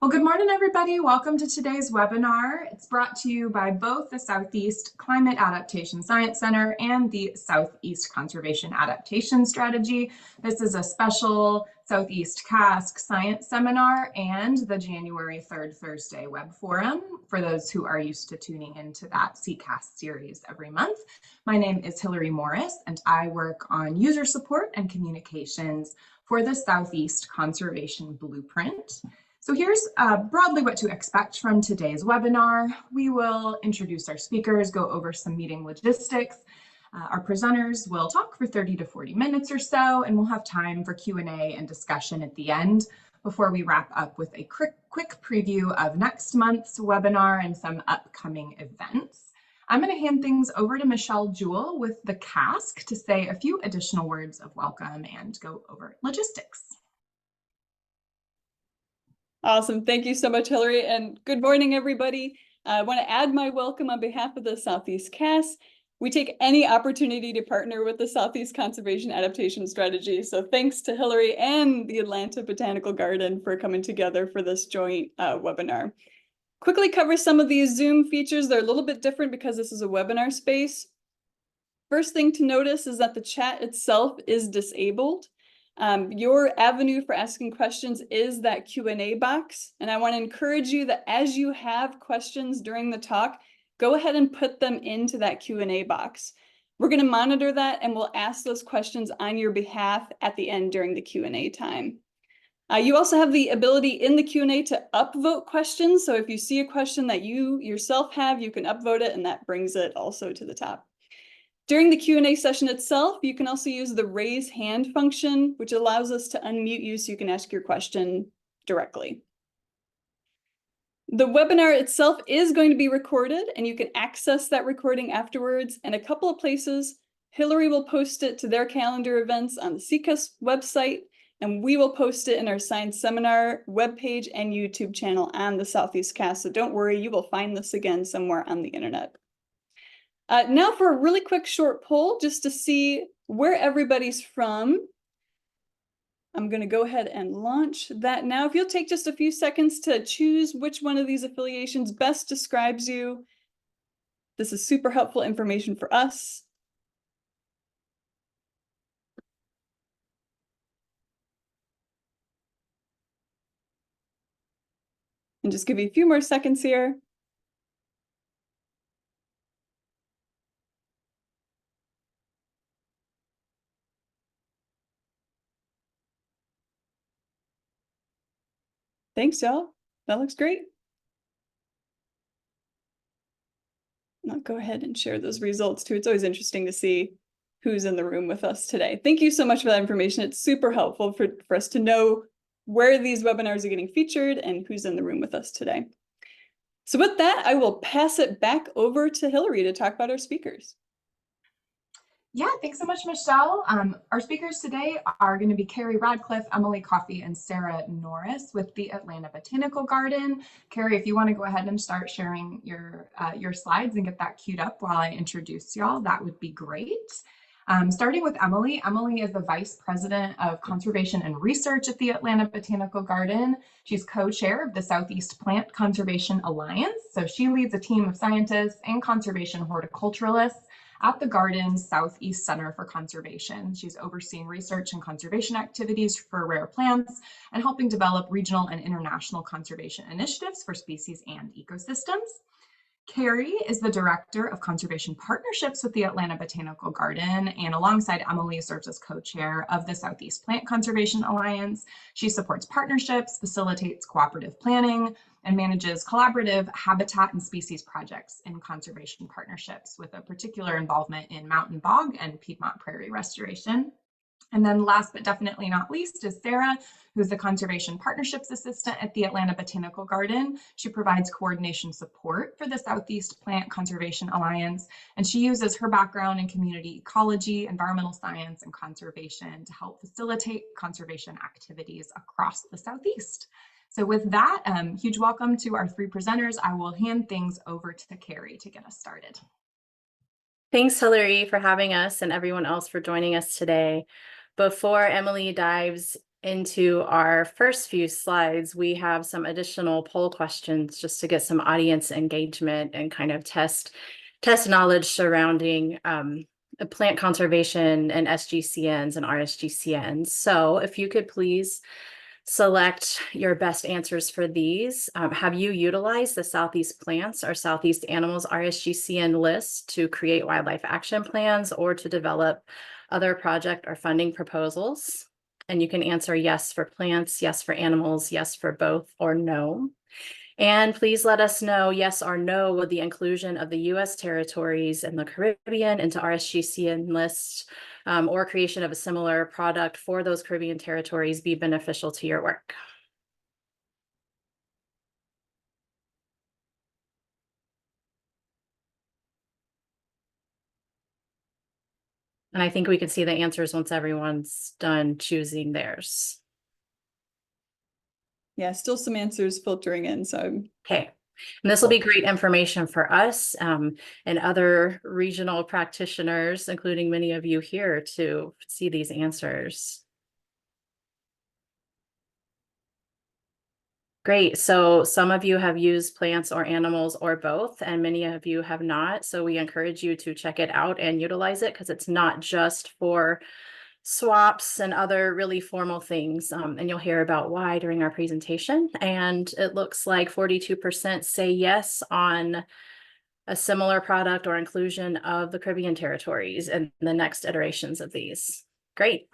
Well, good morning, everybody. Welcome to today's webinar. It's brought to you by both the Southeast Climate Adaptation Science Center and the Southeast Conservation Adaptation Strategy. This is a special Southeast CASC Science Seminar and the January 3rd Thursday Web Forum for those who are used to tuning into that CCAST series every month. My name is Hillary Morris, and I work on user support and communications for the Southeast Conservation Blueprint. So here's broadly what to expect from today's webinar. We will introduce our speakers, go over some meeting logistics. Our presenters will talk for 30 to 40 minutes or so, and we'll have time for Q&A and discussion at the end before we wrap up with a quick preview of next month's webinar and some upcoming events. I'm going to hand things over to Michelle Jewell with the CASC to say a few additional words of welcome and go over logistics. Awesome. Thank you so much, Hillary, and good morning, everybody. I want to add my welcome on behalf of the Southeast CAS. We take any opportunity to partner with the Southeast Conservation Adaptation Strategy. So thanks to Hillary and the Atlanta Botanical Garden for coming together for this joint webinar. Quickly cover some of these Zoom features. They're a little bit different because this is a webinar space. First thing to notice is that the chat itself is disabled. Your avenue for asking questions is that Q&A box. And I want to encourage you that as you have questions during the talk, go ahead and put them into that Q&A box. We're going to monitor that and we'll ask those questions on your behalf at the end during the Q&A time. You also have the ability in the Q&A to upvote questions. So if you see a question that you yourself have, you can upvote it and that brings it also to the top. During the Q&A session itself, you can also use the raise hand function, which allows us to unmute you so you can ask your question directly. The webinar itself is going to be recorded and you can access that recording afterwards in a couple of places. Hillary will post it to their calendar events on the CCAS website, and we will post it in our science seminar webpage and YouTube channel on the Southeast CAS. So don't worry, you will find this again somewhere on the internet. Now for a really quick short poll, just to see where everybody's from. I'm going to go ahead and launch that now. If you'll take just a few seconds to choose which one of these affiliations best describes you. This is super helpful information for us. And just give you a few more seconds here. Thanks, y'all. That looks great. I'll go ahead and share those results too. It's always interesting to see who's in the room with us today. Thank you so much for that information. It's super helpful for us to know where these webinars are getting featured and who's in the room with us today. So with that, I will pass it back over to Hillary to talk about our speakers. Yeah, thanks so much, Michelle. Our speakers today are going to be Carrie Radcliffe, Emily Coffey, and Sarah Norris with the Atlanta Botanical Garden. Carrie, if you want to go ahead and start sharing your slides and get that queued up while I introduce y'all, that would be great. Starting with Emily. Emily is the Vice President of Conservation and Research at the Atlanta Botanical Garden. She's co-chair of the Southeast Plant Conservation Alliance. So she leads a team of scientists and conservation horticulturalists at the Garden's Southeast Center for Conservation. She's overseeing research and conservation activities for rare plants and helping develop regional and international conservation initiatives for species and ecosystems. Carrie is the Director of Conservation Partnerships with the Atlanta Botanical Garden, and alongside Emily serves as co-chair of the Southeast Plant Conservation Alliance. She supports partnerships, facilitates cooperative planning, and manages collaborative habitat and species projects in conservation partnerships with a particular involvement in mountain bog and Piedmont prairie restoration. And then last but definitely not least is Sarah, who's the Conservation Partnerships Assistant at the Atlanta Botanical Garden. She provides coordination support for the Southeast Plant Conservation Alliance, and she uses her background in community ecology, environmental science, and conservation to help facilitate conservation activities across the Southeast. So with that, huge welcome to our three presenters. I will hand things over to Carrie to get us started. Thanks, Hillary, for having us and everyone else for joining us today. Before Emily dives into our first few slides, we have some additional poll questions just to get some audience engagement and kind of test knowledge surrounding plant conservation and SGCNs and RSGCNs. So if you could please select your best answers for these. Have you utilized the Southeast Plants or Southeast Animals RSGCN list to create wildlife action plans or to develop other project or funding proposals? And you can answer yes for plants, yes for animals, yes for both, or no. And please let us know yes or no, would the inclusion of the U.S. territories and the Caribbean into RSGCN lists or creation of a similar product for those Caribbean territories be beneficial to your work? And I think we can see the answers once everyone's done choosing theirs. Yeah, still some answers filtering in, so. Okay. And this will be great information for us and other regional practitioners, including many of you here, to see these answers. Great. So some of you have used plants or animals or both, and many of you have not. So we encourage you to check it out and utilize it because it's not just for swaps and other really formal things. And you'll hear about why during our presentation. And it looks like 42% say yes on a similar product or inclusion of the Caribbean territories and the next iterations of these. Great.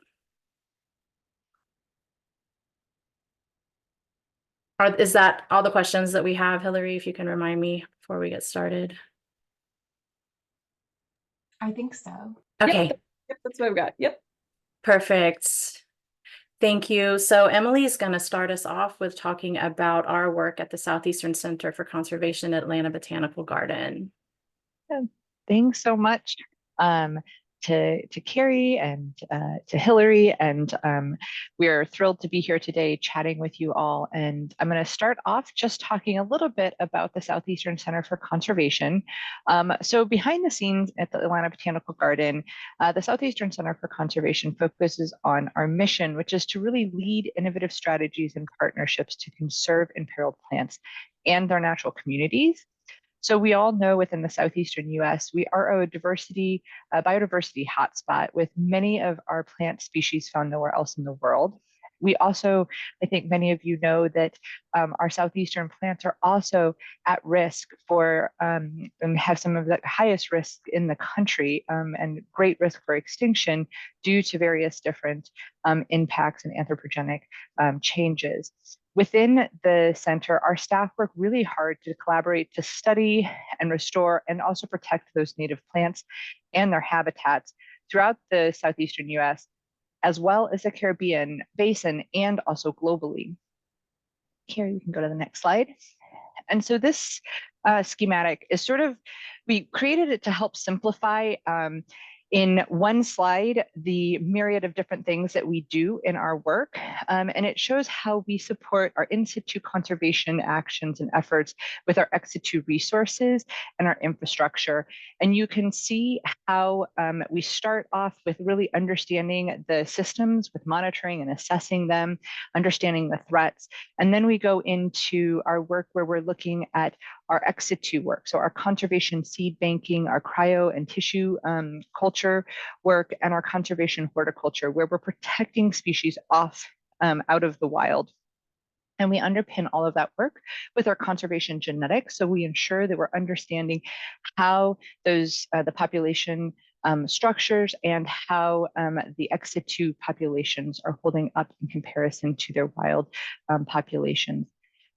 Is that all the questions that we have, Hillary, if you can remind me before we get started? I think so. Okay. Yep, that's what I've got. Yep. Perfect. Thank you. So Emily is going to start us off with talking about our work at the Southeastern Center for Conservation Atlanta Botanical Garden. Thanks so much to Carrie and to Hillary, and we are thrilled to be here today chatting with you all. And I'm going to start off just talking a little bit about the Southeastern Center for Conservation. So behind the scenes at the Atlanta Botanical Garden, the Southeastern Center for Conservation focuses on our mission, which is to really lead innovative strategies and partnerships to conserve imperiled plants and their natural communities. So we all know within the Southeastern US, we are a biodiversity hotspot with many of our plant species found nowhere else in the world. We also, I think many of you know that our Southeastern plants are also at risk for and have some of the highest risk in the country and great risk for extinction due to various different impacts and anthropogenic changes. Within the center, our staff work really hard to collaborate to study and restore and also protect those native plants and their habitats throughout the Southeastern US, as well as the Caribbean basin and also globally. Carrie, we can go to the next slide. And so this schematic is we created it to help simplify in one slide the myriad of different things that we do in our work. And it shows how we support our in situ conservation actions and efforts with our ex situ resources and our infrastructure. And you can see how we start off with really understanding the systems, with monitoring and assessing them, understanding the threats. And then we go into our work where we're looking at our ex situ work. So our conservation seed banking, our cryo and tissue culture work, and our conservation horticulture, where we're protecting species off out of the wild. And we underpin all of that work with our conservation genetics. So we ensure that we're understanding how those the population structures and how the ex situ populations are holding up in comparison to their wild populations.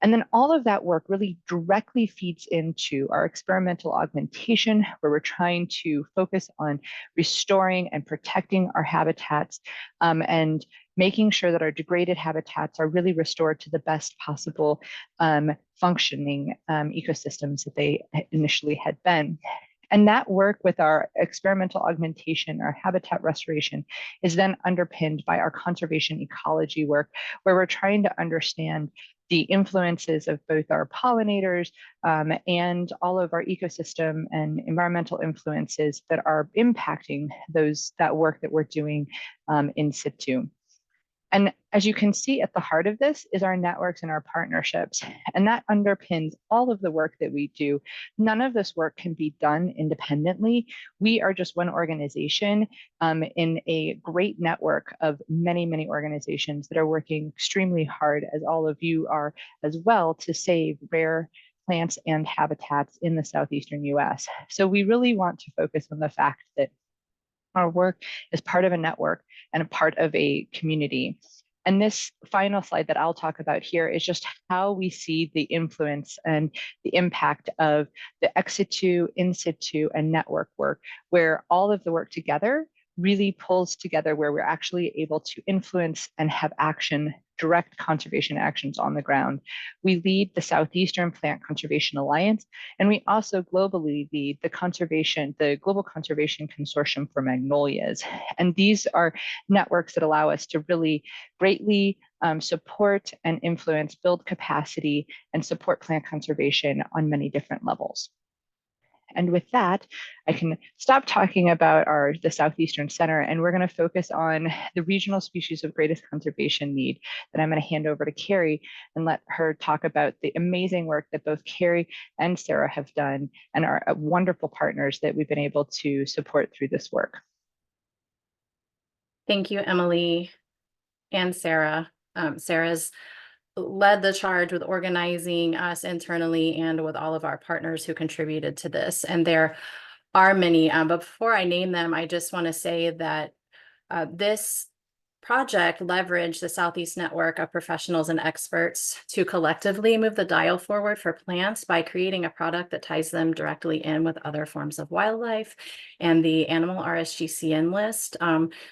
And then all of that work really directly feeds into our experimental augmentation, where we're trying to focus on restoring and protecting our habitats and making sure that our degraded habitats are really restored to the best possible functioning ecosystems that they initially had been. And that work with our experimental augmentation, our habitat restoration, is then underpinned by our conservation ecology work, where we're trying to understand the influences of both our pollinators and all of our ecosystem and environmental influences that are impacting that work that we're doing in situ. And as you can see, at the heart of this is our networks and our partnerships. And that underpins all of the work that we do. None of this work can be done independently. We are just one organization in a great network of many, many organizations that are working extremely hard, as all of you are as well, to save rare plants and habitats in the southeastern US. So we really want to focus on the fact that our work is part of a network and a part of a community. And this final slide that I'll talk about here is just how we see the influence and the impact of the ex situ, in situ, and network work, where all of the work together really pulls together, where we're actually able to influence and have action, direct conservation actions on the ground. We lead the Southeastern Plant Conservation Alliance, and we also globally lead the Global Conservation Consortium for Magnolias. And these are networks that allow us to really greatly support and influence, build capacity, and support plant conservation on many different levels. And with that, I can stop talking about the Southeastern Center, and we're going to focus on the regional species of greatest conservation need that I'm going to hand over to Carrie and let her talk about the amazing work that both Carrie and Sarah have done and are wonderful partners that we've been able to support through this work. Thank you, Emily and Sarah. Sarah's led the charge with organizing us internally and with all of our partners who contributed to this. And there are many, but before I name them, I just want to say that this project leveraged the Southeast network of professionals and experts to collectively move the dial forward for plants by creating a product that ties them directly in with other forms of wildlife and the animal RSGCN list.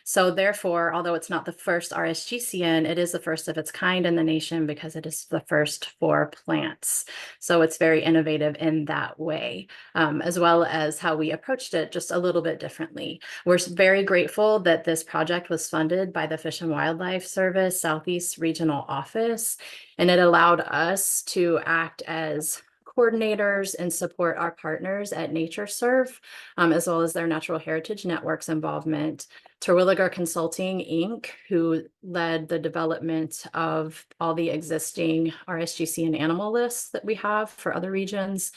So therefore, although it's not the first RSGCN, it is the first of its kind in the nation because it is the first for plants. So it's very innovative in that way, as well as how we approached it just a little bit differently. We're very grateful that this project was funded by the Fish and Wildlife Service Southeast Regional Office, and it allowed us to act as coordinators and support our partners at NatureServe, as well as their Natural Heritage Network's involvement. Terwilliger Consulting, Inc., who led the development of all the existing RSGC and animal lists that we have for other regions.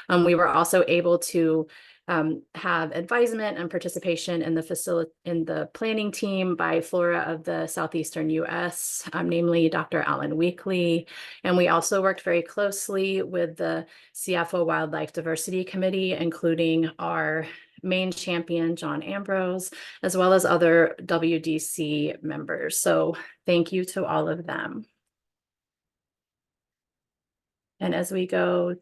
We were also able to have advisement and participation in the planning team by Flora of the Southeastern US, namely Dr. Alan Weekly. And we also worked very closely with the SEAFWA Wildlife Diversity Committee, including our main champion, John Ambrose, as well as other WDC members. So thank you to all of them. And as we go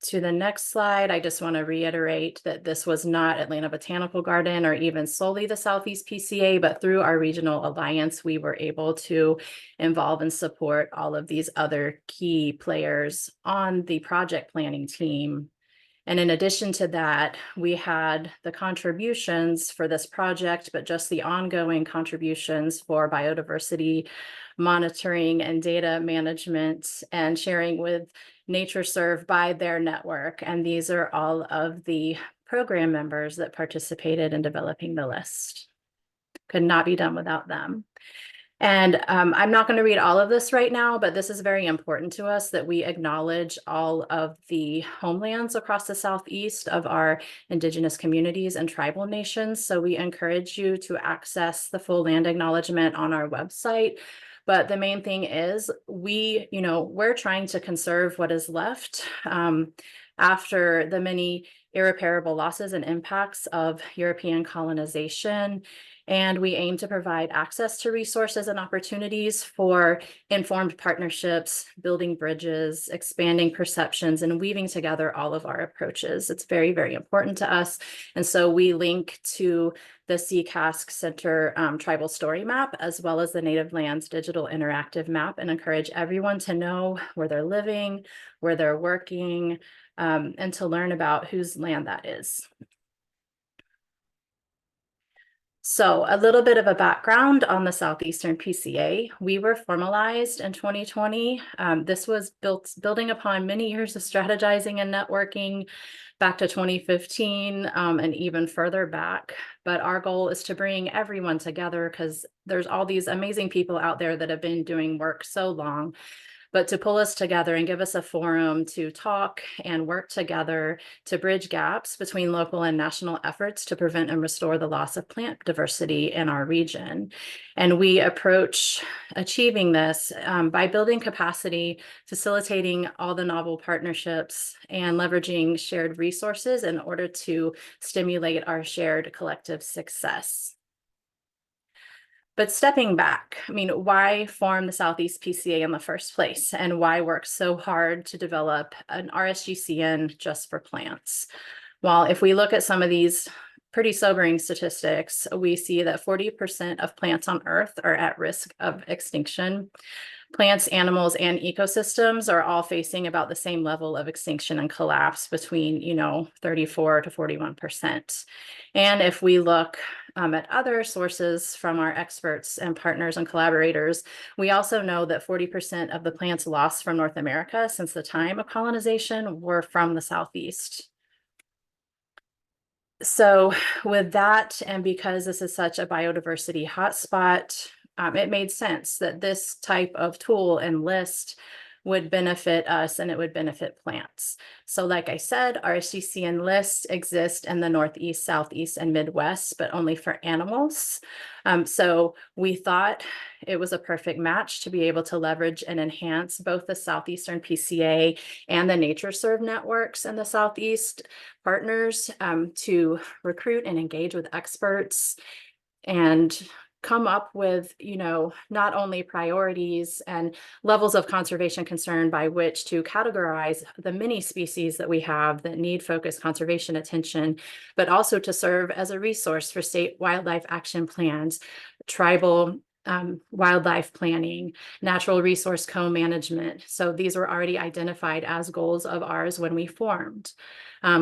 to the next slide, I just want to reiterate that this was not Atlanta Botanical Garden or even solely the Southeast PCA, but through our regional alliance, we were able to involve and support all of these other key players on the project planning team. And in addition to that, we had the contributions for this project, but just the ongoing contributions for biodiversity monitoring and data management and sharing with NatureServe by their network. And these are all of the program members that participated in developing the list. Could not be done without them. And I'm not going to read all of this right now, but this is very important to us that we acknowledge all of the homelands across the Southeast of our Indigenous communities and tribal nations. So we encourage you to access the full land acknowledgement on our website. But the main thing is we're trying to conserve what is left after the many irreparable losses and impacts of European colonization. And we aim to provide access to resources and opportunities for informed partnerships, building bridges, expanding perceptions, and weaving together all of our approaches. It's very, very important to us. And so we link to the CCASC Center Tribal Story Map, as well as the Native Lands Digital Interactive Map, and encourage everyone to know where they're living, where they're working, and to learn about whose land that is. So a little bit of a background on the Southeastern PCA. We were formalized in 2020. This was building upon many years of strategizing and networking back to 2015 and even further back. But our goal is to bring everyone together because there's all these amazing people out there that have been doing work so long. But to pull us together and give us a forum to talk and work together to bridge gaps between local and national efforts to prevent and restore the loss of plant diversity in our region. And we approach achieving this by building capacity, facilitating all the novel partnerships, and leveraging shared resources in order to stimulate our shared collective success. But stepping back, I mean, why form the Southeast PCA in the first place? And why work so hard to develop an RSGCN just for plants? Well, if we look at some of these pretty sobering statistics, we see that 40% of plants on Earth are at risk of extinction. Plants, animals, and ecosystems are all facing about the same level of extinction and collapse between, 34 to 41%. And if we look at other sources from our experts and partners and collaborators, we also know that 40% of the plants lost from North America since the time of colonization were from the Southeast. So with that, and because this is such a biodiversity hotspot, it made sense that this type of tool and list would benefit us and it would benefit plants. So like I said, RSGCN lists exist in the Northeast, Southeast, and Midwest, but only for animals. So we thought it was a perfect match to be able to leverage and enhance both the Southeastern PCA and the NatureServe networks in the Southeast partners to recruit and engage with experts and come up with, not only priorities and levels of conservation concern by which to categorize the many species that we have that need focused conservation attention, but also to serve as a resource for state wildlife action plans, tribal wildlife planning, natural resource co-management. So these were already identified as goals of ours when we formed.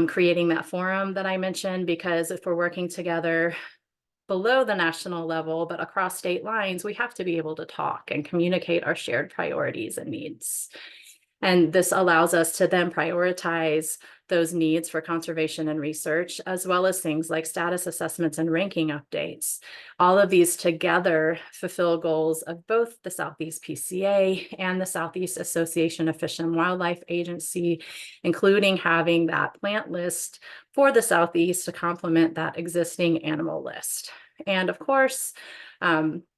Creating that forum that I mentioned, because if we're working together below the national level, but across state lines, we have to be able to talk and communicate our shared priorities and needs. And this allows us to then prioritize those needs for conservation and research, as well as things like status assessments and ranking updates. All of these together fulfill goals of both the Southeast PCA and the Southeast Association of Fish and Wildlife Agency, including having that plant list for the Southeast to complement that existing animal list. And of course,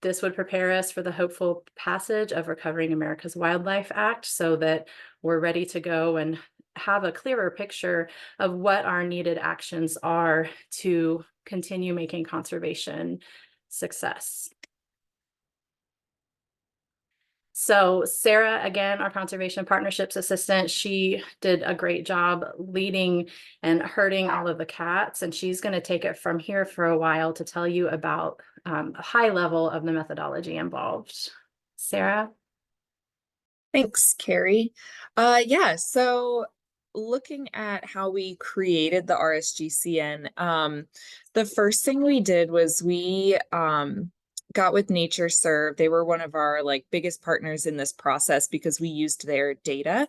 this would prepare us for the hopeful passage of Recovering America's Wildlife Act so that we're ready to go and have a clearer picture of what our needed actions are to continue making conservation success. So Sarah, again, our conservation partnerships assistant, she did a great job leading and herding all of the cats, and she's going to take it from here for a while to tell you about a high level of the methodology involved. Sarah? Thanks, Carrie. So looking at how we created the RSGCN, the first thing we did was we got with NatureServe. They were one of our biggest partners in this process because we used their data.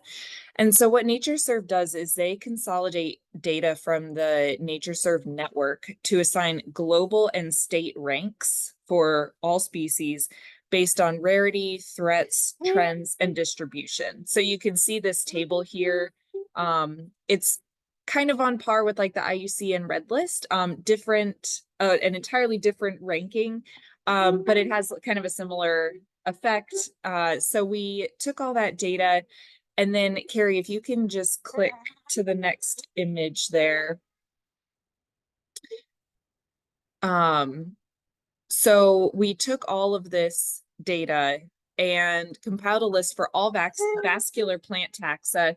And so what NatureServe does is they consolidate data from the NatureServe network to assign global and state ranks for all species based on rarity, threats, trends, and distribution. So you can see this table here. It's kind of on par with the IUCN Red List, an entirely different ranking, but it has kind of a similar effect. So we took all that data, and then Carrie, if you can just click to the next image there. So we took all of this data and compiled a list for all vascular plant taxa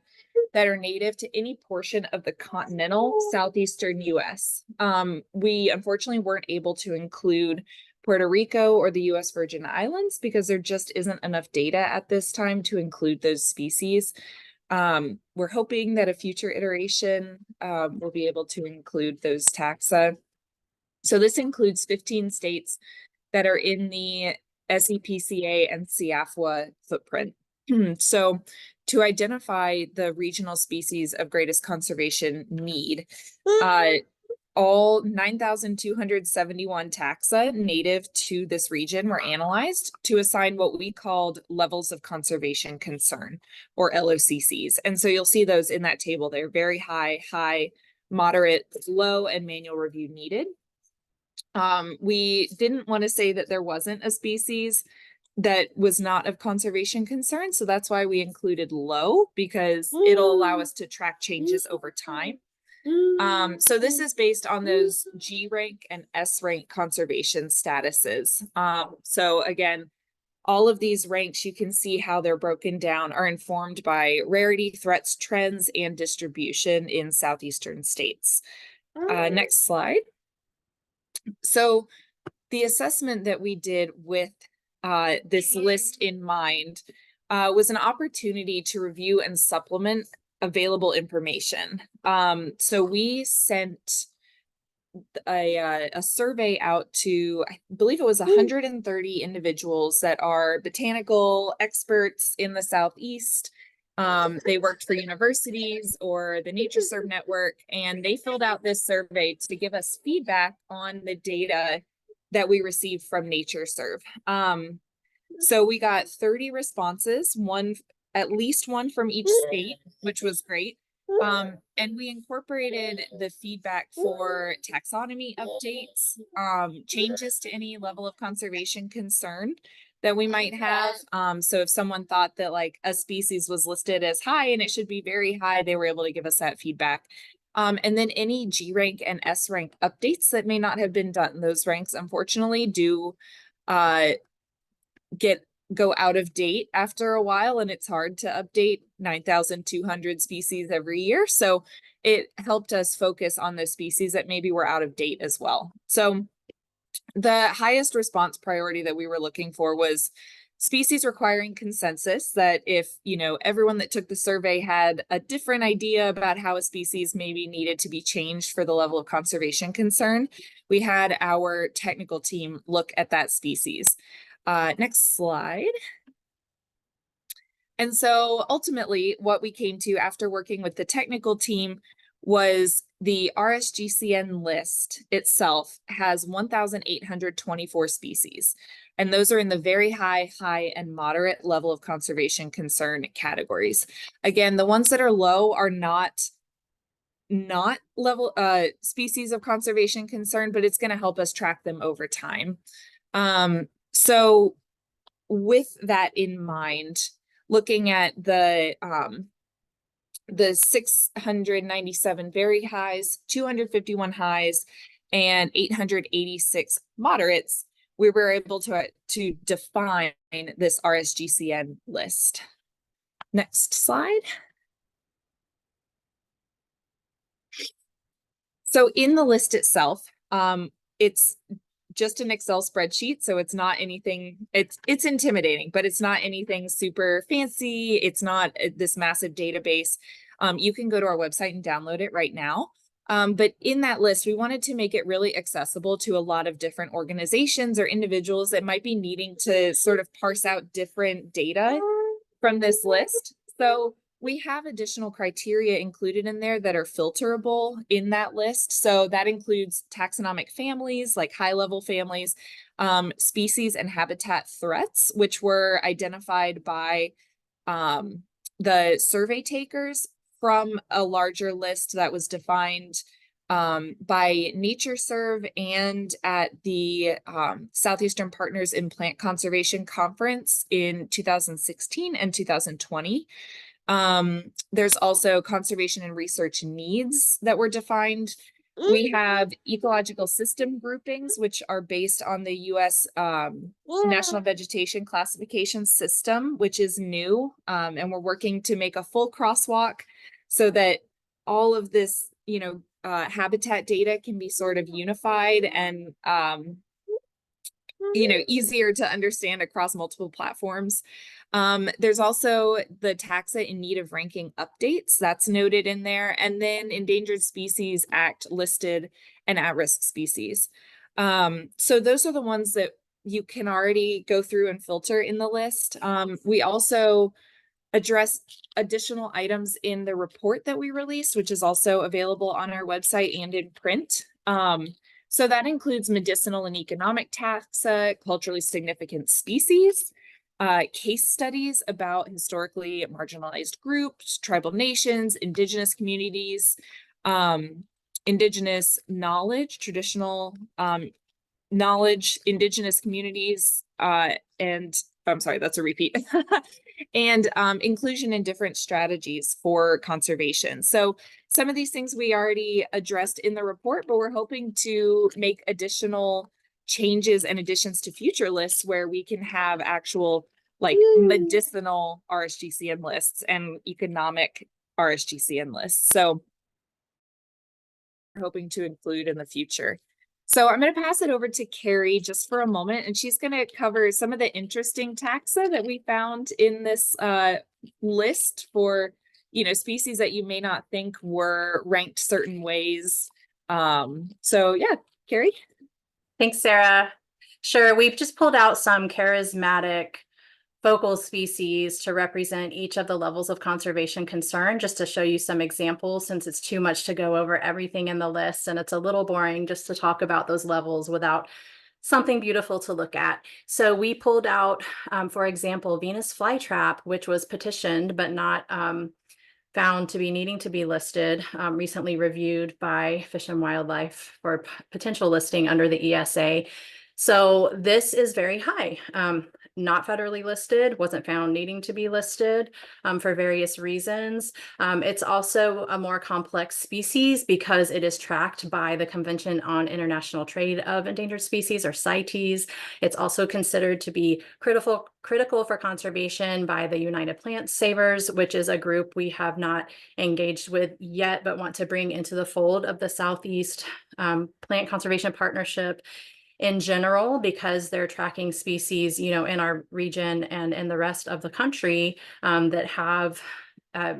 that are native to any portion of the continental southeastern US. We unfortunately weren't able to include Puerto Rico or the US Virgin Islands because there just isn't enough data at this time to include those species. We're hoping that a future iteration will be able to include those taxa. So this includes 15 states that are in the SEPCA and SEAFWA footprint. So to identify the regional species of greatest conservation need, all 9,271 taxa native to this region were analyzed to assign what we called levels of conservation concern, or LOCCs. And so you'll see those in that table. They're very high, high, moderate, low, and manual review needed. We didn't want to say that there wasn't a species that was not of conservation concern. So that's why we included low, because it'll allow us to track changes over time. So this is based on those G rank and S rank conservation statuses. So again, all of these ranks, you can see how they're broken down, are informed by rarity, threats, trends, and distribution in southeastern states. Next slide. So the assessment that we did with this list in mind was an opportunity to review and supplement available information. So we sent a survey out to, I believe it was 130 individuals that are botanical experts in the Southeast. They worked for universities or the NatureServe Network, and they filled out this survey to give us feedback on the data that we received from NatureServe. So we got 30 responses, at least one from each state, which was great. And we incorporated the feedback for taxonomy updates, changes to any level of conservation concern that we might have. So if someone thought that like a species was listed as high and it should be very high, they were able to give us that feedback. And then any G rank and S rank updates that may not have been done. Those ranks, unfortunately, do go out of date after a while, and it's hard to update 9,200 species every year. So it helped us focus on those species that maybe were out of date as well. So the highest response priority that we were looking for was species requiring consensus, that if, everyone that took the survey had a different idea about how a species maybe needed to be changed for the level of conservation concern, we had our technical team look at that species. Next slide. And so ultimately what we came to after working with the technical team was the RSGCN list itself has 1,824 species. And those are in the very high, and moderate level of conservation concern categories. Again, the ones that are low are not level species of conservation concern, but it's going to help us track them over time. So with that in mind, looking at the 697 very highs, 251 highs, and 886 moderates, we were able to define this RSGCN list. Next slide. So in the list itself, it's just an Excel spreadsheet. So it's not anything, it's intimidating, but it's not anything super fancy. It's not this massive database. You can go to our website and download it right now. But in that list, we wanted to make it really accessible to a lot of different organizations or individuals that might be needing to sort of parse out different data from this list. So we have additional criteria included in there that are filterable in that list. So that includes taxonomic families, like high-level families, species and habitat threats, which were identified by the survey takers from a larger list that was defined by NatureServe and at the Southeastern Partners in Plant Conservation Conference in 2016 and 2020. There's also conservation and research needs that were defined. We have ecological system groupings, which are based on the U.S. National Vegetation Classification System, which is new. And we're working to make a full crosswalk so that all of this, habitat data can be sort of unified and, easier to understand across multiple platforms. There's also the taxa in need of ranking updates that's noted in there, and then Endangered Species Act listed and at-risk species. So those are the ones that you can already go through and filter in the list. We also address additional items in the report that we released, which is also available on our website and in print. So that includes medicinal and economic taxa, culturally significant species, case studies about historically marginalized groups, tribal nations, indigenous communities, indigenous knowledge, traditional knowledge, indigenous communities, and I'm sorry, that's a repeat. And inclusion in different strategies for conservation. So some of these things we already addressed in the report, but we're hoping to make additional changes and additions to future lists where we can have actual like medicinal RSGCN lists and economic RSGCN lists. So we're hoping to include in the future. So I'm going to pass it over to Carrie just for a moment, and she's going to cover some of the interesting taxa that we found in this list for, you know, species that you may not think were ranked certain ways. So yeah, Carrie. Thanks, Sarah. Sure, we've just pulled out some charismatic focal species to represent each of the levels of conservation concern, just to show you some examples, since it's too much to go over everything in the list and it's a little boring just to talk about those levels without something beautiful to look at. So we pulled out, for example, Venus flytrap, which was petitioned but not found to be needing to be listed, recently reviewed by Fish and Wildlife for potential listing under the ESA. So this is very high. Not federally listed, wasn't found needing to be listed for various reasons. It's also a more complex species because it is tracked by the Convention on International Trade of Endangered Species, or CITES. It's also considered to be critical for conservation by the United Plant Savers, which is a group we have not engaged with yet, but want to bring into the fold of the Southeast Plant Conservation Partnership in general, because they're tracking species, you know, in our region and in the rest of the country that have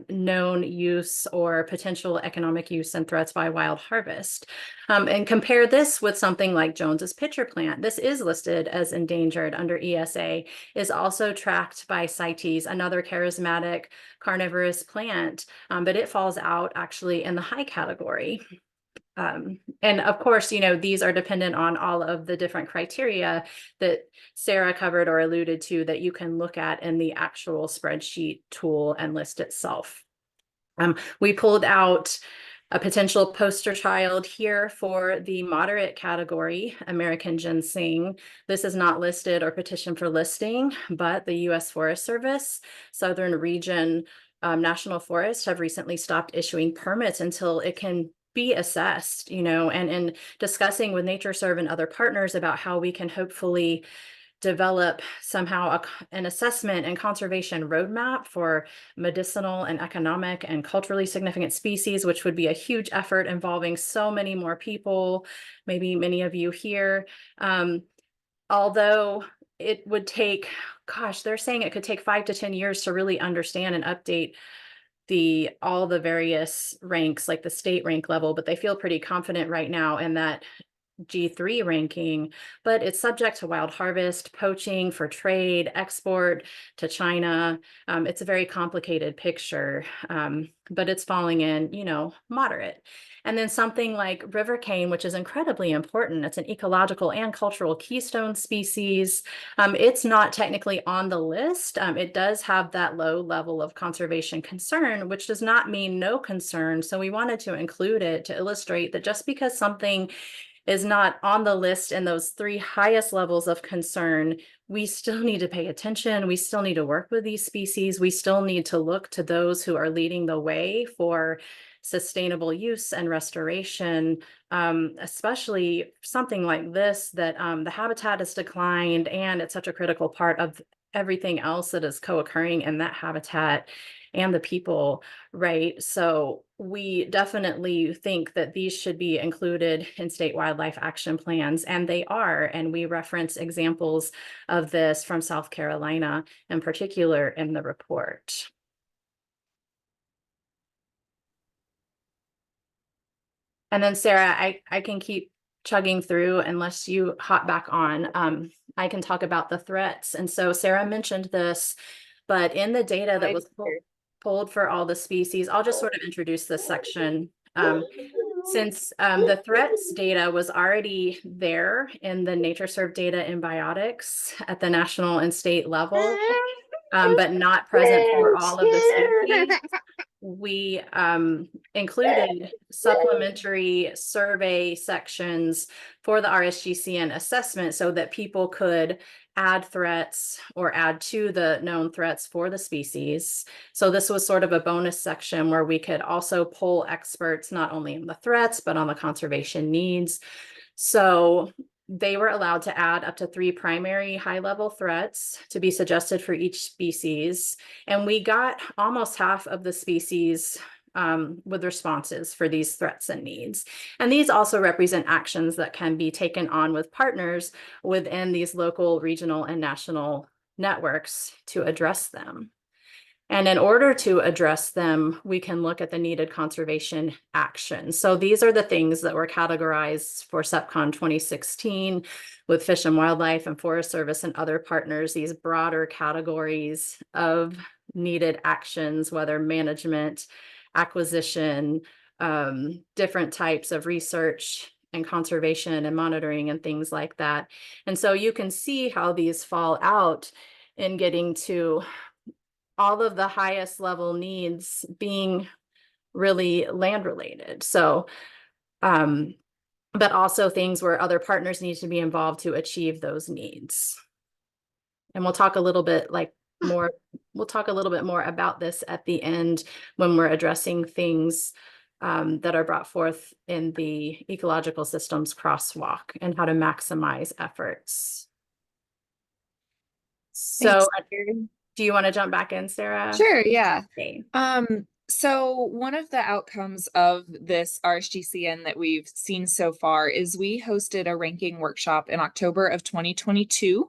known use or potential economic use and threats by wild harvest. And compare this with something like Jones's pitcher plant. This is listed as endangered under ESA, is also tracked by CITES, another charismatic carnivorous plant, but it falls out actually in the high category. And of course, you know, these are dependent on all of the different criteria that Sarah covered or alluded to that you can look at in the actual spreadsheet tool and list itself. We pulled out a potential poster child here for the moderate category, American ginseng. This is not listed or petitioned for listing, but the U.S. Forest Service, Southern Region National Forest have recently stopped issuing permits until it can be assessed, you know, and in discussing with NatureServe and other partners about how we can hopefully develop somehow an assessment and conservation roadmap for medicinal and economic and culturally significant species, which would be a huge effort involving so many more people, maybe many of you here. Although it would take, gosh, they're saying it could take 5 to 10 years to really understand and update all the various ranks, like the state rank level, but they feel pretty confident right now in that G3 ranking, but it's subject to wild harvest, poaching for trade, export to China. It's a very complicated picture, but it's falling in, you know, moderate. And then something like river cane, which is incredibly important. It's an ecological and cultural keystone species. It's not technically on the list. It does have that low level of conservation concern, which does not mean no concern. So we wanted to include it to illustrate that just because something is not on the list in those 3 highest levels of concern, we still need to pay attention. We still need to work with these species. We still need to look to those who are leading the way for sustainable use and restoration, especially something like this, that the habitat has declined and it's such a critical part of everything else that is co-occurring in that habitat and the people, right? So we definitely think that these should be included in state wildlife action plans, and they are. And we reference examples of this from South Carolina in particular in the report. And then Sarah, I can keep chugging through unless you hop back on. I can talk about the threats. And so Sarah mentioned this, but in the data that was pulled for all the species, I'll just sort of introduce this section. Since the threats data was already there in the NatureServe data in biotics at the national and state level, but not present for all of the species, we included supplementary survey sections for the RSGCN assessment so that people could add threats or add to the known threats for the species. So this was sort of a bonus section where we could also poll experts, not only on the threats, but on the conservation needs. So they were allowed to add up to 3 primary high-level threats to be suggested for each species. And we got almost half of the species with responses for these threats and needs. And these also represent actions that can be taken on with partners within these local, regional, and national networks to address them. And in order to address them, we can look at the needed conservation actions. So these are the things that were categorized for SEPCON 2016 with Fish and Wildlife and Forest Service and other partners, these broader categories of needed actions, whether management, acquisition, different types of research and conservation and monitoring and things like that. And so you can see how these fall out in getting to all of the highest level needs being really land related. So, but also things where other partners need to be involved to achieve those needs. And we'll talk a little bit more about this at the end when we're addressing things that are brought forth in the ecological systems crosswalk and how to maximize efforts. So do you want to jump back in, Sarah? Sure, yeah. Okay. So one of the outcomes of this RSGCN that we've seen so far is we hosted a ranking workshop in October of 2022.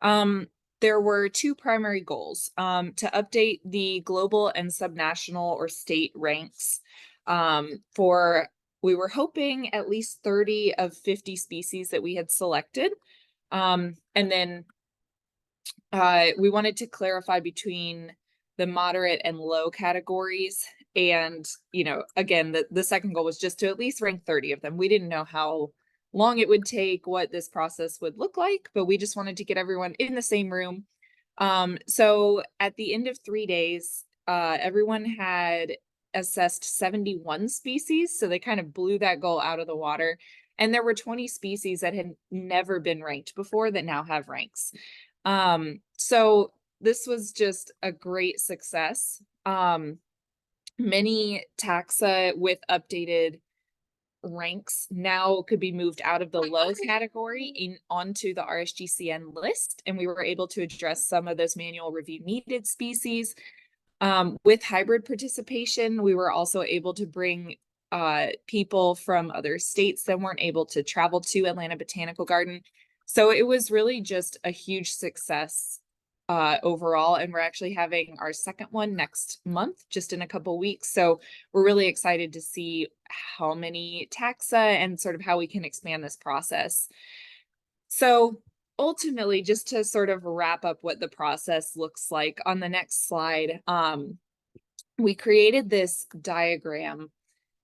There were 2 primary goals, to update the global and subnational or state ranks we were hoping at least 30 of 50 species that we had selected. And then we wanted to clarify between the moderate and low categories. And, you know, again, the second goal was just to at least rank 30 of them. We didn't know how long it would take, what this process would look like, but we just wanted to get everyone in the same room. So at the end of 3 days, everyone had assessed 71 species. So they kind of blew that goal out of the water. And there were 20 species that had never been ranked before that now have ranks. So this was just a great success. Many taxa with updated ranks now could be moved out of the low category onto the RSGCN list. And we were able to address some of those manual review needed species. With hybrid participation, we were also able to bring people from other states that weren't able to travel to Atlanta Botanical Garden. So it was really just a huge success overall. And we're actually having our second one next month, just in a couple weeks. So we're really excited to see how many taxa and sort of how we can expand this process. So ultimately, just to sort of wrap up what the process looks like on the next slide, we created this diagram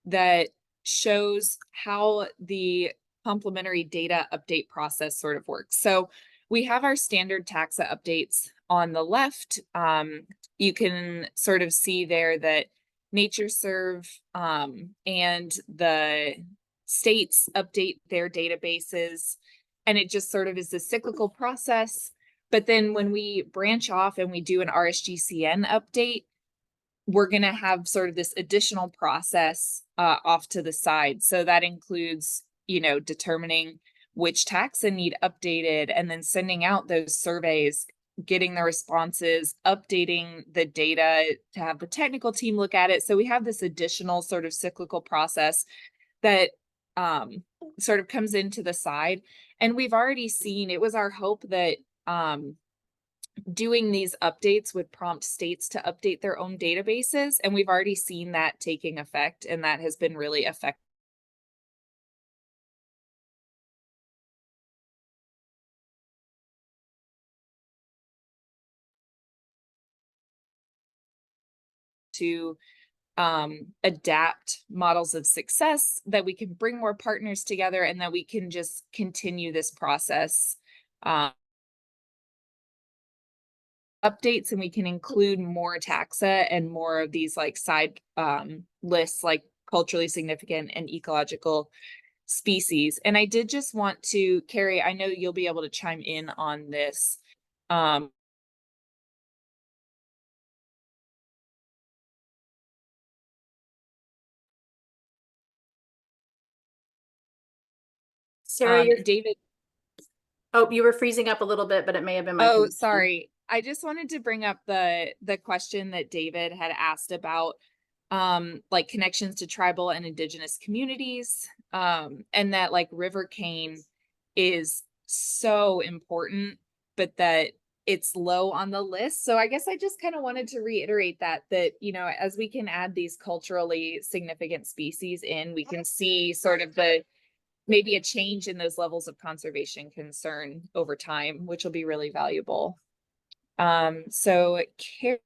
that shows how the complementary data update process sort of works. So we have our standard taxa updates on the left. You can sort of see there that NatureServe and the states update their databases, and it just sort of is a cyclical process. But then when we branch off and we do an RSGCN update, we're going to have sort of this additional process off to the side. So that includes, you know, determining which taxa need updated and then sending out those surveys, getting the responses, updating the data to have the technical team look at it. So we have this additional sort of cyclical process that sort of comes into the side. And we've already seen, it was our hope that doing these updates would prompt states to update their own databases. And we've already seen that taking effect, and that has been really effective. to adapt models of success, that we can bring more partners together, and that we can just continue this process. Updates, and we can include more taxa and more of these like side lists, like culturally significant and ecological species. And I did just want to, Carrie, I know you'll be able to chime in on this. Sarah, David. Oh, you were freezing up a little bit, but it may have been my Oh, connection. sorry. I just wanted to bring up the question that David had asked about like connections to tribal and indigenous communities, and that like river cane is so important, but that it's low on the list. So I guess I just kind of wanted to reiterate that, you know, as we can add these culturally significant species in, we can see sort of maybe a change in those levels of conservation concern over time, which will be really valuable. So Carrie,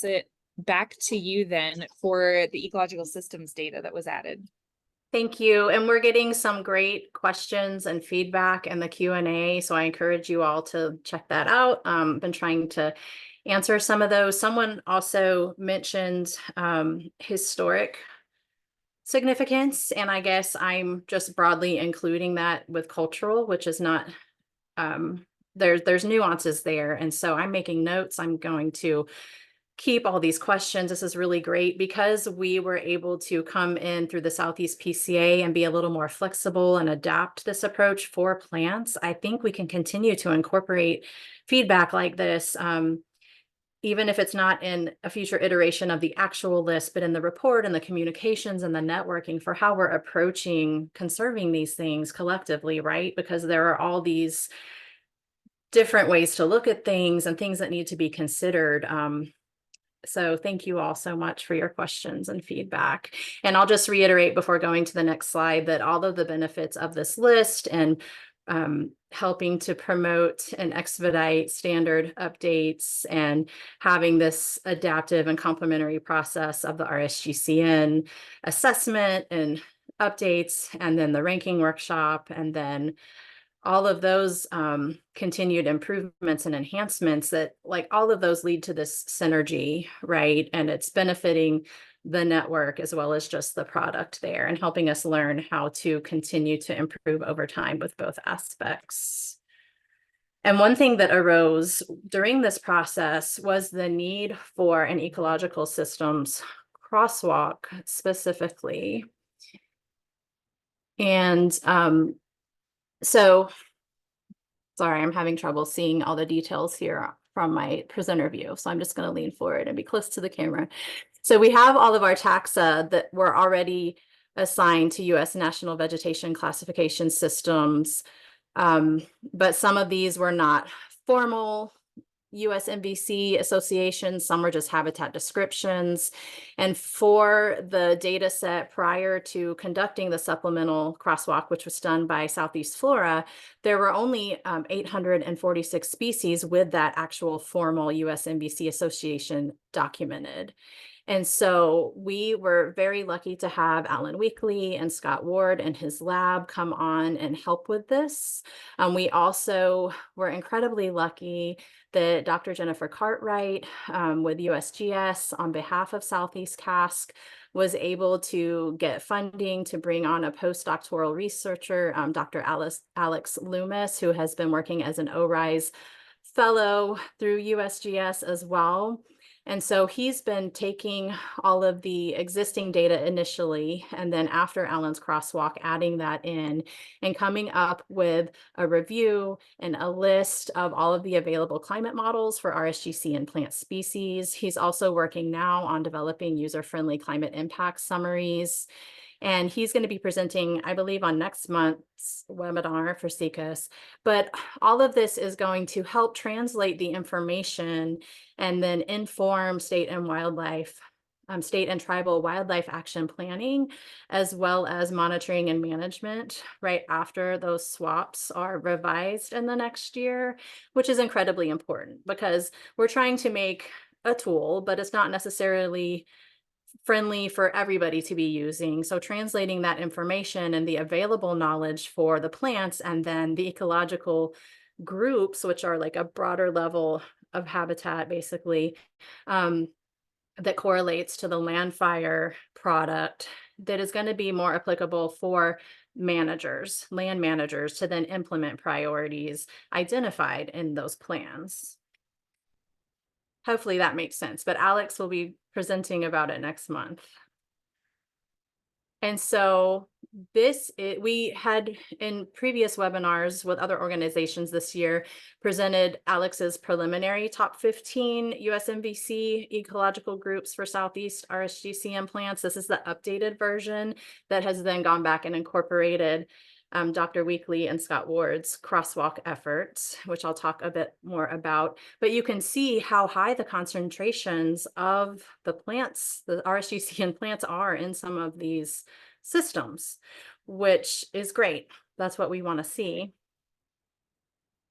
it back to you then for the ecological systems data that was added. Thank you. And we're getting some great questions and feedback in the Q&A. So I encourage you all to check that out. Been trying to answer some of those. Someone also mentioned historic significance. And I guess I'm just broadly including that with cultural, which is not, there's nuances there. And so I'm making notes. I'm going to keep all these questions. This is really great because we were able to come in through the Southeast PCA and be a little more flexible and adapt this approach for plants. I think we can continue to incorporate feedback like this, even if it's not in a future iteration of the actual list, but in the report and the communications and the networking for how we're approaching conserving these things collectively, right? Because there are all these different ways to look at things and things that need to be considered. So thank you all so much for your questions and feedback. And I'll just reiterate before going to the next slide that all of the benefits of this list and helping to promote and expedite standard updates and having this adaptive and complementary process of the RSGCN assessment and updates, and then the ranking workshop, and then all of those continued improvements and enhancements, that like all of those lead to this synergy, right? And it's benefiting the network as well as just the product there, and helping us learn how to continue to improve over time with both aspects. And one thing that arose during this process was the need for an ecological systems crosswalk specifically. And so, sorry, I'm having trouble seeing all the details here from my presenter view. So I'm just going to lean forward and be close to the camera. So we have all of our taxa that were already assigned to U.S. National Vegetation Classification Systems, but some of these were not formal U.S. NVC associations, some were just habitat descriptions. And for the data set prior to conducting the supplemental crosswalk, which was done by Southeast Flora, there were only 846 species with that actual formal U.S. NVC association documented. And so we were very lucky to have Alan Weekly and Scott Ward and his lab come on and help with this. We also were incredibly lucky that Dr. Jennifer Cartwright with USGS on behalf of Southeast CASC was able to get funding to bring on a postdoctoral researcher, Dr. Alex Loomis, who has been working as an ORISE fellow through USGS as well. And so he's been taking all of the existing data initially, and then after Alan's crosswalk, adding that in and coming up with a review and a list of all of the available climate models for RSGCN plant species. He's also working now on developing user-friendly climate impact summaries. And he's going to be presenting, I believe, on next month's webinar for CICUS. But all of this is going to help translate the information and then inform state and tribal wildlife action planning, as well as monitoring and management right after those swaps are revised in the next year, which is incredibly important because we're trying to make a tool, but it's not necessarily friendly for everybody to be using. So translating that information and the available knowledge for the plants and then the ecological groups, which are like a broader level of habitat, basically, that correlates to the land fire product, that is going to be more applicable for managers, land managers, to then implement priorities identified in those plans. Hopefully that makes sense, but Alex will be presenting about it next month. And so we had in previous webinars with other organizations this year presented Alex's preliminary top 15 USMVC ecological groups for Southeast RSGCN plants. This is the updated version that has then gone back and incorporated Dr. Weekly and Scott Ward's crosswalk efforts, which I'll talk a bit more about. But you can see how high the concentrations of the plants, the RSGCN plants, are in some of these systems, which is great. That's what we want to see.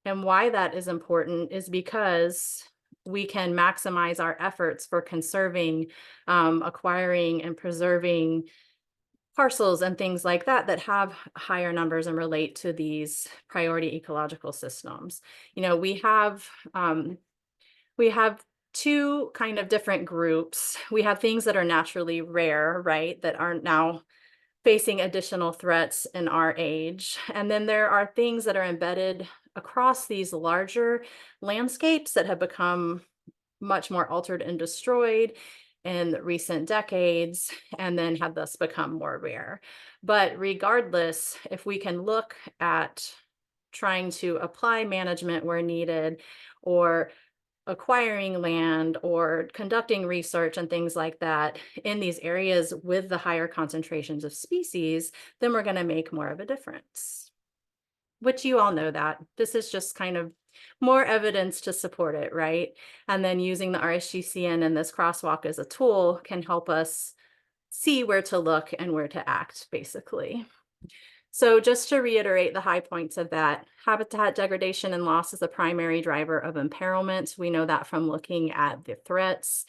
And why that is important is because we can maximize our efforts for conserving, acquiring, and preserving parcels and things like that that have higher numbers and relate to these priority ecological systems. You know, we have two kind of different groups. We have things that are naturally rare, right, that aren't now facing additional threats in our age. And then there are things that are embedded across these larger landscapes that have become much more altered and destroyed in recent decades, and then have thus become more rare. But regardless, if we can look at trying to apply management where needed, or acquiring land, or conducting research and things like that in these areas with the higher concentrations of species, then we're going to make more of a difference. Which you all know that. This is just kind of more evidence to support it, right? And then using the RSGCN and this crosswalk as a tool can help us see where to look and where to act, basically. So just to reiterate the high points of that, habitat degradation and loss is the primary driver of imperilment. We know that from looking at the threats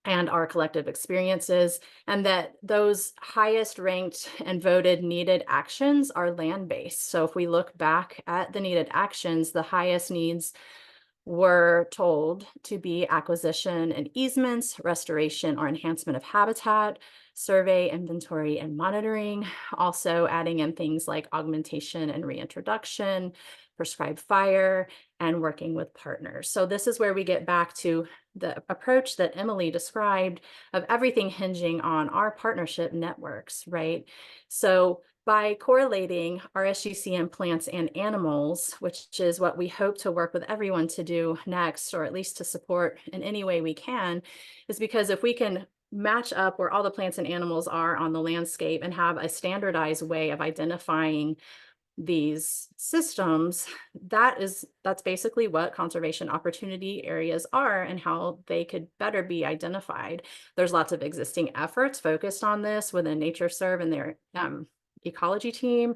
and our collective experiences, and that those highest ranked and voted needed actions are land-based. So if we look back at the needed actions, the highest needs were told to be acquisition and easements, restoration or enhancement of habitat, survey, inventory, and monitoring. Also adding in things like augmentation and reintroduction, prescribed fire, and working with partners. So this is where we get back to the approach that Emily described of everything hinging on our partnership networks, right? So by correlating RSGCN plants and animals, which is what we hope to work with everyone to do next, or at least to support in any way we can, is because if we can match up where all the plants and animals are on the landscape and have a standardized way of identifying these systems, that's basically what conservation opportunity areas are and how they could better be identified. There's lots of existing efforts focused on this within NatureServe and their ecology team,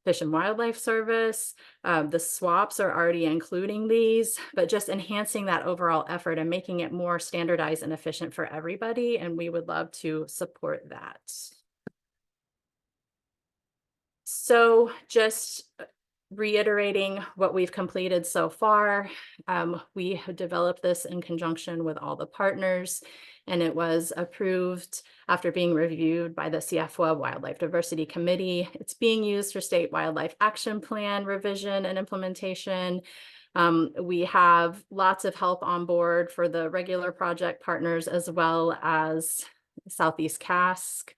Fish and Wildlife Service. The SWAPs are already including these, but just enhancing that overall effort and making it more standardized and efficient for everybody. And we would love to support that. So just reiterating what we've completed so far, we have developed this in conjunction with all the partners, and it was approved after being reviewed by the SEAFWA Wildlife Diversity Committee. It's being used for State Wildlife Action Plan revision and implementation. We have lots of help on board for the regular project partners as well as Southeast CASC.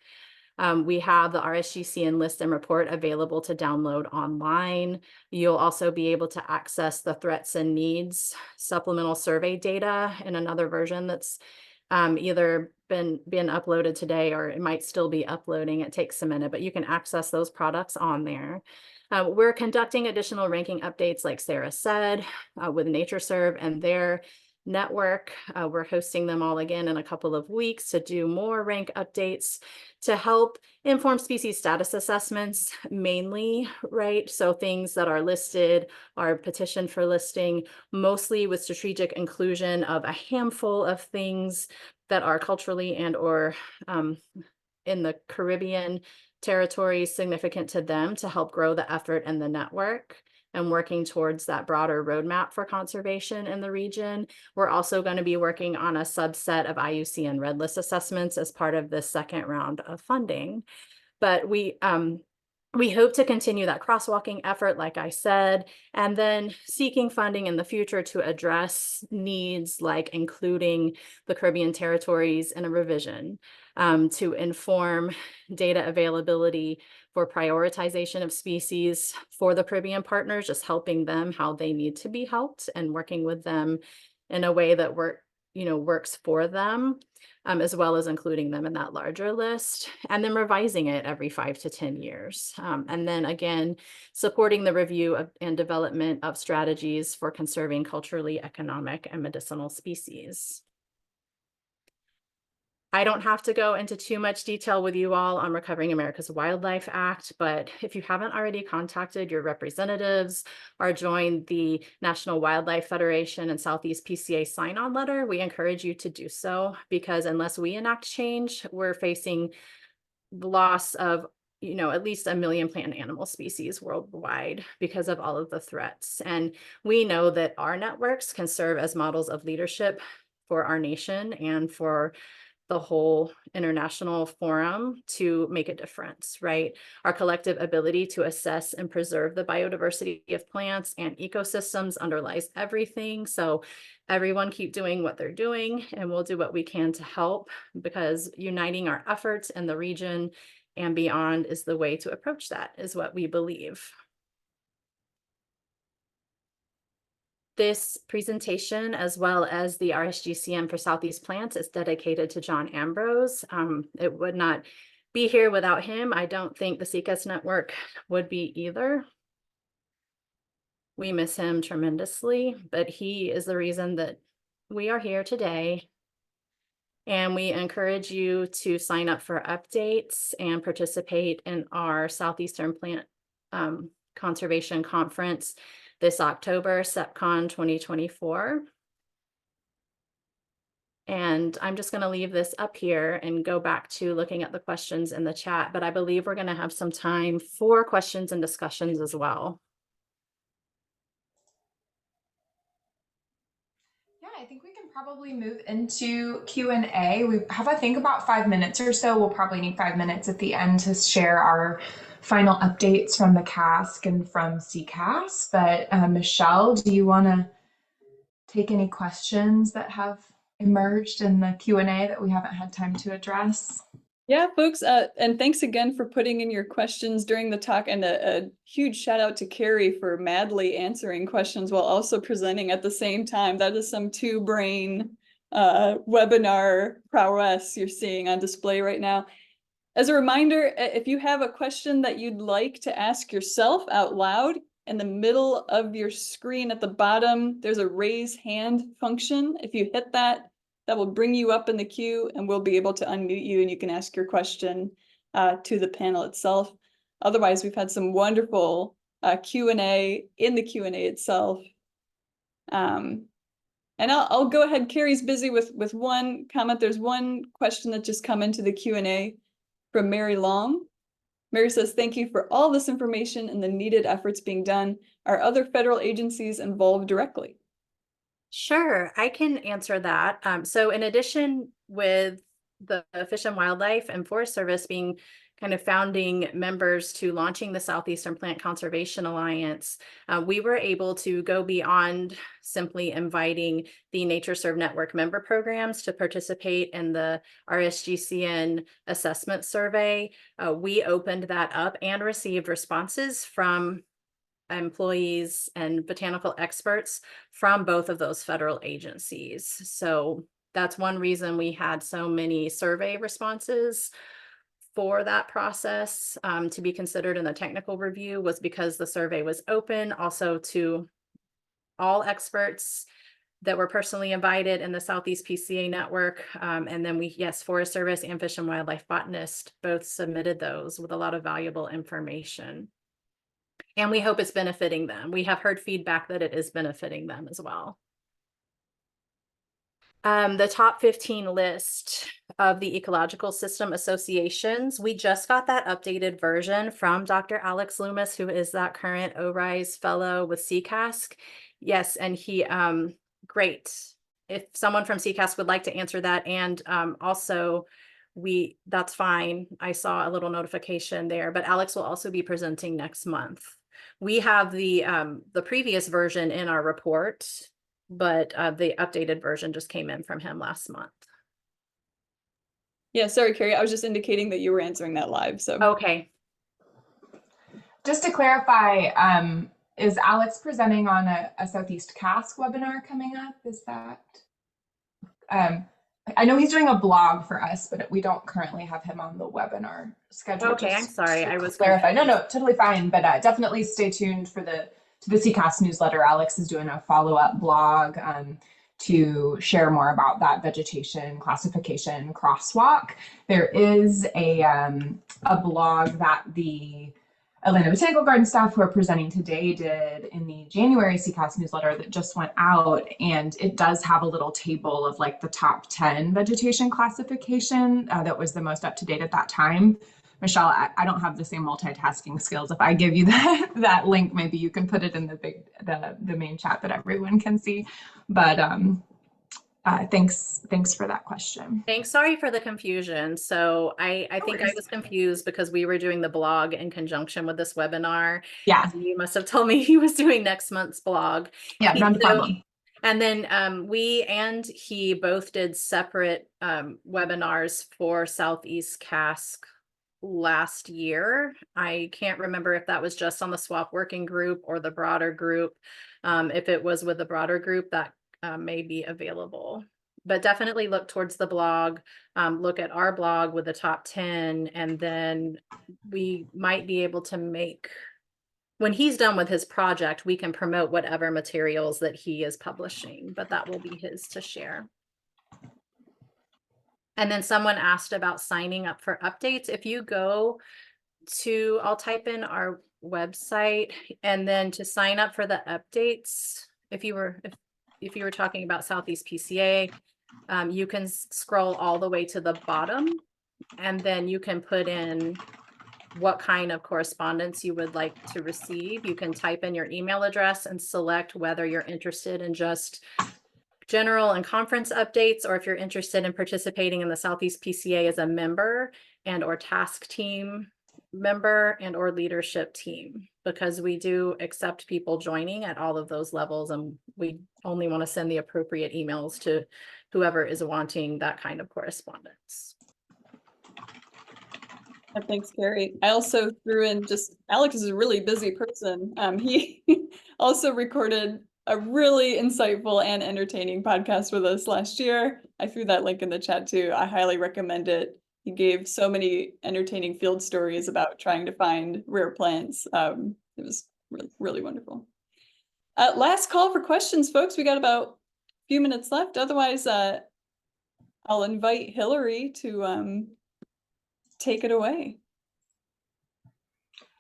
We have the RSGCN list and report available to download online. You'll also be able to access the threats and needs supplemental survey data in another version that's either been uploaded today, or it might still be uploading. It takes a minute, but you can access those products on there. We're conducting additional ranking updates, like Sarah said, with NatureServe and their Network. We're hosting them all again in a couple of weeks to do more rank updates to help inform species status assessments mainly, right? So things that are listed are petitioned for listing, mostly with strategic inclusion of a handful of things that are culturally and or in the Caribbean territories significant to them to help grow the effort and the network and working towards that broader roadmap for conservation in the region. We're also going to be working on a subset of IUCN Red List assessments as part of this second round of funding. But we hope to continue that crosswalking effort, like I said, and then seeking funding in the future to address needs like including the Caribbean territories in a revision, to inform data availability for prioritization of species for the Caribbean partners, just helping them how they need to be helped and working with them in a way that works for them. As well as including them in that larger list, and then revising it every 5 to 10 years. And then again, supporting the review and development of strategies for conserving culturally, economic, and medicinal species. I don't have to go into too much detail with you all on Recovering America's Wildlife Act, but if you haven't already contacted your representatives or joined the National Wildlife Federation and Southeast PCA sign-on letter, we encourage you to do so, because unless we enact change, we're facing the loss of at least 1 million plant and animal species worldwide because of all of the threats. And we know that our networks can serve as models of leadership for our nation and for the whole international forum to make a difference, right? Our collective ability to assess and preserve the biodiversity of plants and ecosystems underlies everything. So everyone keep doing what they're doing, and we'll do what we can to help, because uniting our efforts in the region and beyond is the way to approach that, is what we believe. This presentation, as well as the RSGCN for Southeast Plants, is dedicated to John Ambrose. It would not be here without him. I don't think the CCAS network would be either. We miss him tremendously, but he is the reason that we are here today. And we encourage you to sign up for updates and participate in our Southeastern Plant Conservation Conference this October, SEPCon 2024. And I'm just going to leave this up here and go back to looking at the questions in the chat, but I believe we're going to have some time for questions and discussions as well. Yeah, I think we can probably move into Q&A. We have, I think, about 5 minutes or so. We'll probably need 5 minutes at the end to share our final updates from the CASC and from CCAS. But Michelle, do you want to take any questions that have emerged in the Q&A that we haven't had time to address? Yeah, folks, and thanks again for putting in your questions during the talk, and a huge shout out to Carrie for madly answering questions while also presenting at the same time. That is some two-brain webinar prowess you're seeing on display right now. As a reminder, if you have a question that you'd like to ask yourself out loud, in the middle of your screen at the bottom, there's a raise hand function. If you hit that, that will bring you up in the queue, and we'll be able to unmute you and you can ask your question to the panel itself. Otherwise, we've had some wonderful Q&A in the Q&A itself. And I'll go ahead. Carrie's busy with one comment. There's one question that just come into the Q&A from Mary Long. Mary says, thank you for all this information and the needed efforts being done. Are other federal agencies involved directly? Sure, I can answer that. So in addition, with the Fish and Wildlife and Forest Service being kind of founding members to launching the Southeastern Plant Conservation Alliance, we were able to go beyond simply inviting the NatureServe Network member programs to participate in the RSGCN assessment survey. We opened that up and received responses from employees and botanical experts from both of those federal agencies. So that's one reason we had so many survey responses for that process to be considered in the technical review, was because the survey was open also to all experts that were personally invited in the Southeast PCA network. And then yes, Forest Service and Fish and Wildlife Botanist both submitted those with a lot of valuable information. And we hope it's benefiting them. We have heard feedback that it is benefiting them as well. The top 15 list of the ecological system associations, we just got that updated version from Dr. Alex Loomis, who is that current ORISE fellow with CCASC. Yes, and he, great. If someone from CCASC would like to answer that, and also that's fine. I saw a little notification there, but Alex will also be presenting next month. We have the previous version in our report, but the updated version just came in from him last month. Yeah, sorry, Carrie. I was just indicating that you were answering that live. So okay. Just to clarify, is Alex presenting on a Southeast CASC webinar coming up? Is that? I know he's doing a blog for us, but we don't currently have him on the webinar schedule. Okay, I'm sorry. I was clarify. No, totally fine. But definitely stay tuned for the CCASC newsletter. Alex is doing a follow-up blog to share more about that vegetation classification crosswalk. There is a blog that the Atlanta Botanical Garden staff who are presenting today did in the January CCASC newsletter that just went out, and it does have a little table of like the top 10 vegetation classification that was the most up to date at that time. Michelle, I don't have the same multitasking skills. If I give you that link, maybe you can put it in the main chat that everyone can see. But thanks for that question. Thanks. Sorry for the confusion. So I think I was confused because we were doing the blog in conjunction with this webinar. Yeah. You must have told me he was doing next month's blog. Yeah, no problem. And then we and he both did separate webinars for Southeast CASC last year. I can't remember if that was just on the SWAP working group or the broader group. If it was with the broader group, that may be available, but definitely look towards the blog, look at our blog with the top 10, and then we might be able to make, when he's done with his project, we can promote whatever materials that he is publishing, but that will be his to share. And then someone asked about signing up for updates. If you go to, I'll type in our website, and then to sign up for the updates, if you were talking about Southeast PCA, you can scroll all the way to the bottom, and then you can put in what kind of correspondence you would like to receive. You can type in your email address and select whether you're interested in just general and conference updates, or if you're interested in participating in the Southeast PCA as a member and or task team member and or leadership team, because we do accept people joining at all of those levels, and we only want to send the appropriate emails to whoever is wanting that kind of correspondence. Thanks, Carrie. I also threw in, just Alex is a really busy person. He also recorded a really insightful and entertaining podcast with us last year. I threw that link in the chat too. I highly recommend it. He gave so many entertaining field stories about trying to find rare plants. It was really, really wonderful. Last call for questions, folks. We got about a few minutes left. Otherwise, I'll invite Hillary to take it away.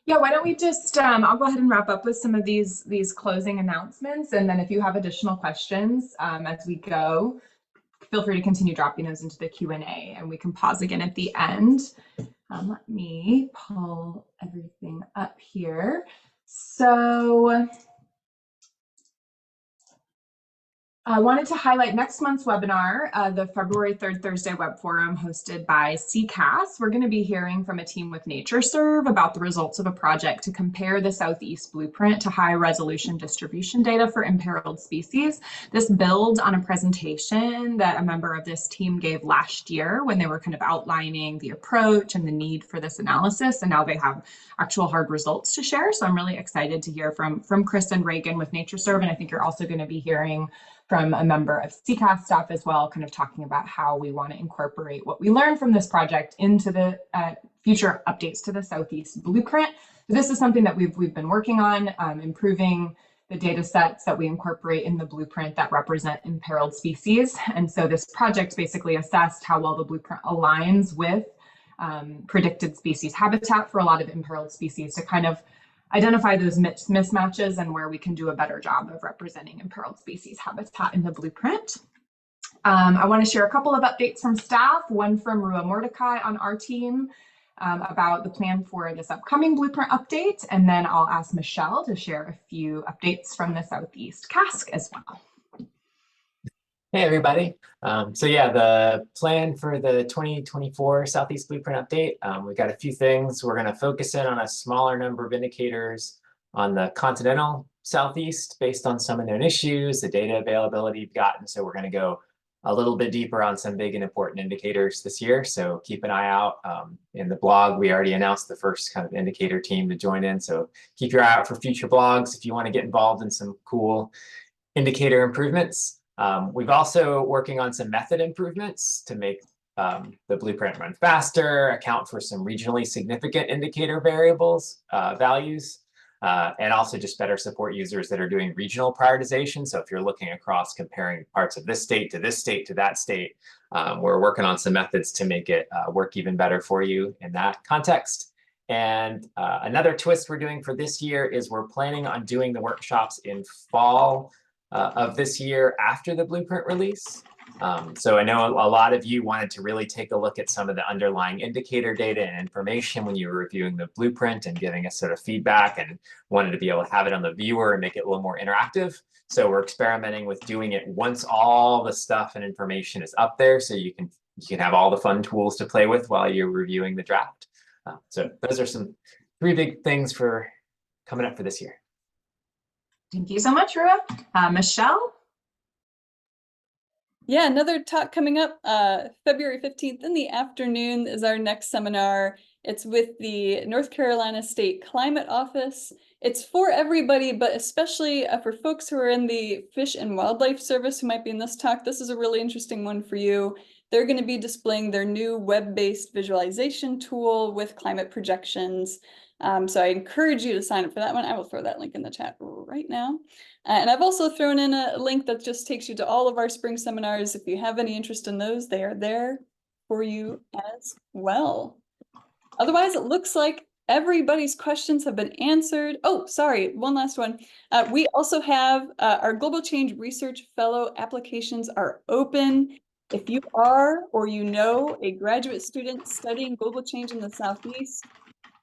Yeah, why don't we just, I'll go ahead and wrap up with some of these closing announcements. And then if you have additional questions as we go, feel free to continue dropping those into the Q&A, and we can pause again at the end. Let me pull everything up here. So I wanted to highlight next month's webinar, the February 3rd Thursday web forum hosted by CCASC. We're going to be hearing from a team with NatureServe about the results of a project to compare the Southeast blueprint to high resolution distribution data for imperiled species. This builds on a presentation that a member of this team gave last year when they were kind of outlining the approach and the need for this analysis, and now they have actual hard results to share. So I'm really excited to hear from Chris and Reagan with NatureServe, and I think you're also going to be hearing from a member of CCASC staff as well, kind of talking about how we want to incorporate what we learned from this project into the future updates to the Southeast blueprint. This is something that we've been working on, improving the data sets that we incorporate in the blueprint that represent imperiled species. And so this project basically assessed how well the blueprint aligns with predicted species habitat for a lot of imperiled species to kind of identify those mismatches and where we can do a better job of representing imperiled species habitat in the blueprint. I want to share a couple of updates from staff, one from Rua Mordecai on our team about the plan for this upcoming blueprint update, and then I'll ask Michelle to share a few updates from the Southeast CASC as well. Hey everybody. So yeah, the plan for the 2024 Southeast Blueprint update, we've got a few things. We're going to focus in on a smaller number of indicators on the continental Southeast based on some of known issues, the data availability you've gotten. So we're going to go a little bit deeper on some big and important indicators this year. So keep an eye out. In the blog, we already announced the first kind of indicator team to join in. So keep your eye out for future blogs if you want to get involved in some cool indicator improvements. We've also working on some method improvements to make the blueprint run faster, account for some regionally significant indicator variables, values, and also just better support users that are doing regional prioritization. So if you're looking across comparing parts of this state to this state to that state, we're working on some methods to make it work even better for you in that context. And another twist we're doing for this year is we're planning on doing the workshops in fall of this year after the blueprint release. So I know a lot of you wanted to really take a look at some of the underlying indicator data and information when you were reviewing the blueprint and giving us sort of feedback, and wanted to be able to have it on the viewer and make it a little more interactive. So we're experimenting with doing it once all the stuff and information is up there, so you can have all the fun tools to play with while you're reviewing the draft. So those are some 3 big things for coming up for this year. Thank you so much, Rua. Michelle? Yeah, another talk coming up, February 15th in the afternoon is our next seminar. It's with the North Carolina State Climate Office. It's for everybody, but especially for folks who are in the Fish and Wildlife Service who might be in this talk. This is a really interesting one for you. They're going to be displaying their new web-based visualization tool with climate projections. So I encourage you to sign up for that one. I will throw that link in the chat right now. And I've also thrown in a link that just takes you to all of our spring seminars. If you have any interest in those, they are there for you as well. Otherwise, it looks like everybody's questions have been answered. Oh, sorry, one last one. We also have our Global Change Research Fellow applications are open. If you are, or you know, a graduate student studying global change in the Southeast,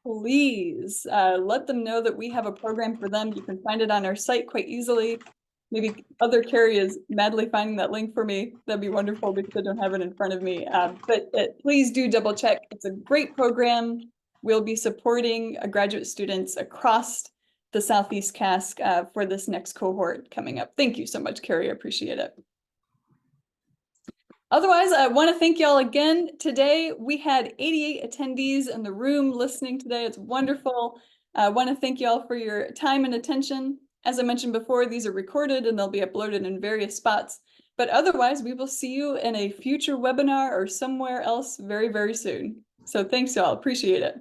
please let them know that we have a program for them. You can find it on our site quite easily. Maybe other Carrie is madly finding that link for me. That'd be wonderful because I don't have it in front of me. But please do double check. It's a great program. We'll be supporting graduate students across the Southeast CASC for this next cohort coming up. Thank you so much, Carrie. I appreciate it. Otherwise, I want to thank y'all again. Today, we had 88 attendees in the room listening today. It's wonderful. I want to thank y'all for your time and attention. As I mentioned before, these are recorded and they'll be uploaded in various spots. But otherwise, we will see you in a future webinar or somewhere else very, very soon. So thanks, y'all. Appreciate it.